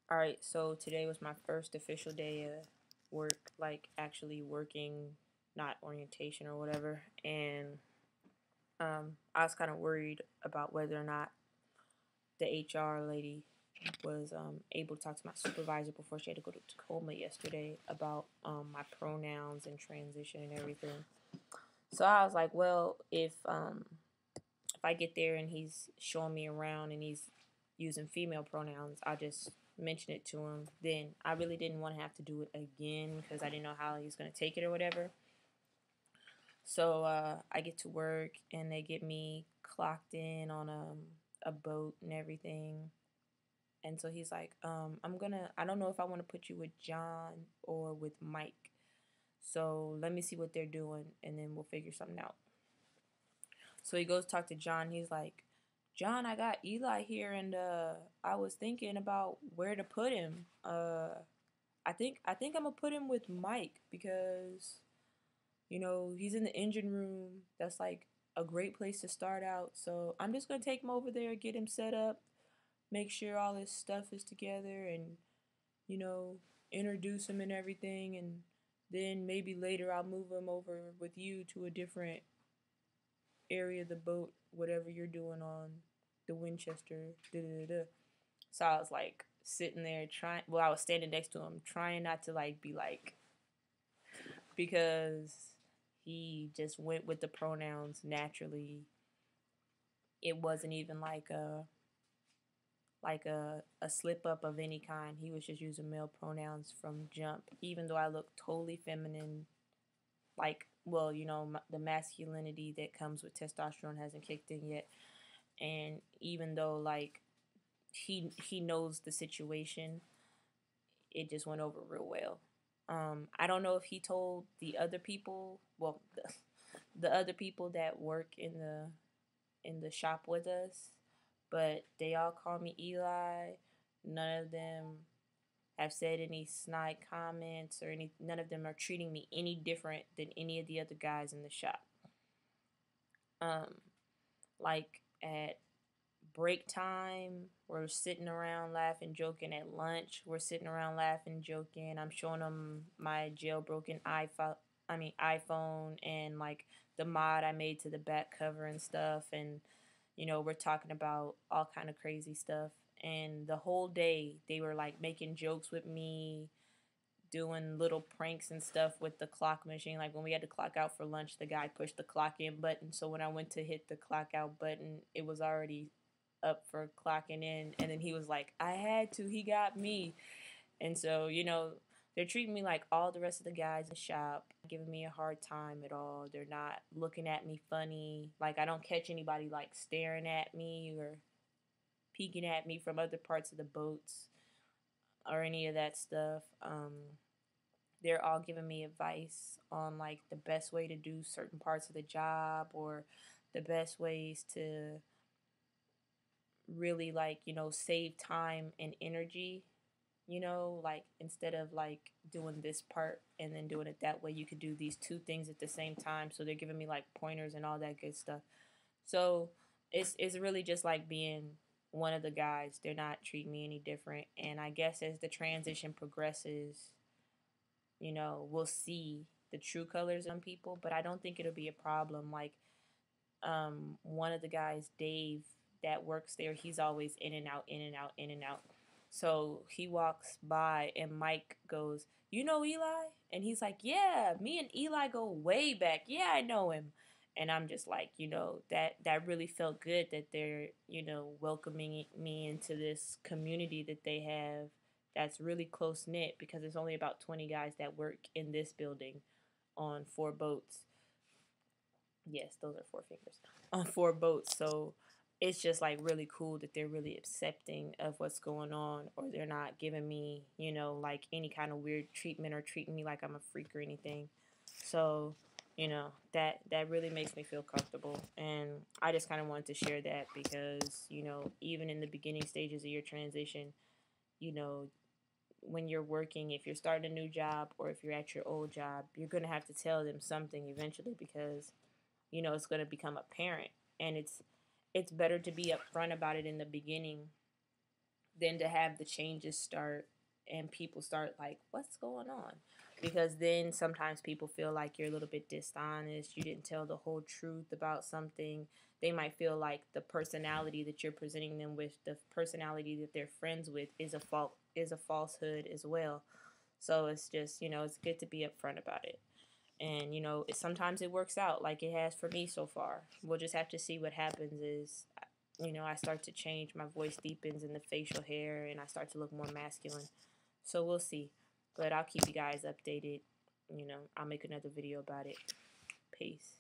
Alright, so today was my first official day of work, like actually working, not orientation or whatever. And I was kind of worried about whether or not the HR lady was able to talk to my supervisor before she had to go to Tacoma yesterday about my pronouns and transition and everything. So I was like, well, if I get there and he's showing me around and he's using female pronouns, I'll just mention it to him. Then I really didn't want to have to do it again because I didn't know how he was going to take it or whatever. So I get to work and they get me clocked in on a boat and everything. And so he's like, I don't know if I want to put you with John or with Mike. So let me see what they're doing and then we'll figure something out. So he goes to talk to John. He's like, John, I got Eli here, and I was thinking about where to put him. I think I'm gonna put him with Mike because he's in the engine room. That's like a great place to start out. So I'm just gonna take him over there, get him set up, make sure all his stuff is together, and you know introduce him and everything, and then maybe later I'll move him over with you to a different area of the boat, whatever you're doing on the Winchester. Da, da, da, da. So I was like sitting there trying. Well, I was standing next to him, trying not to like be like, because he just went with the pronouns naturally. It wasn't even like a slip up of any kind. He was just using male pronouns from jump, even though I look totally feminine. Like, well, the masculinity that comes with testosterone hasn't kicked in yet, and even though like he knows the situation, it just went over real well. I don't know if he told the other people, well, the other people that work in the shop with us, but they all call me Eli. None of them have said any snide comments or any. None of them are treating me any different than any of the other guys in the shop. Um, like at break time, we're sitting around laughing, joking. At lunch, we're sitting around laughing, joking. I'm showing them my jailbroken iPhone and like the mod I made to the back cover and stuff, and we're talking about all kind of crazy stuff. And the whole day they were like making jokes with me, doing little pranks and stuff with the clock machine. Like when we had to clock out for lunch, the guy pushed the clock in button. So when I went to hit the clock out button, it was already up for clocking in. And then he was like, I had to. He got me. And so, they're treating me like all the rest of the guys in the shop, giving me a hard time at all. They're not looking at me funny. Like I don't catch anybody like staring at me or peeking at me from other parts of the boats or any of that stuff. They're all giving me advice on like the best way to do certain parts of the job or the best ways to really like save time and energy. Like instead of like doing this part and then doing it that way, you could do these two things at the same time. So they're giving me like pointers and all that good stuff. So it's really just like being one of the guys. They're not treating me any different. And I guess as the transition progresses, we'll see the true colors on people, but I don't think it'll be a problem. Like, one of the guys, Dave, that works there, he's always in and out, in and out, in and out. So he walks by and Mike goes, You know Eli? And he's like, Yeah, me and Eli go way back. Yeah, I know him. And I'm just like, that really felt good that they're, welcoming me into this community that they have that's really close knit because there's only about 20 guys that work in this building on 4 boats. Yes, those are 4 fingers. On 4 boats. So it's just like really cool that they're really accepting of what's going on, or they're not giving me, like any kind of weird treatment or treating me like I'm a freak or anything. So, that really makes me feel comfortable. And I just kind of wanted to share that because, even in the beginning stages of your transition, you know, when you're working, if you're starting a new job or if you're at your old job, you're going to have to tell them something eventually because, it's going to become apparent. And it's better to be upfront about it in the beginning than to have the changes start and people start like, what's going on? Because then sometimes people feel like you're a little bit dishonest, you didn't tell the whole truth about something. They might feel like the personality that you're presenting them with, the personality that they're friends with, is a falsehood as well. So it's just, it's good to be upfront about it. And sometimes it works out like it has for me so far. We'll just have to see what happens. Is I start to change, my voice deepens in the facial hair, and I start to look more masculine. So we'll see. But I'll keep you guys updated. I'll make another video about it. Peace.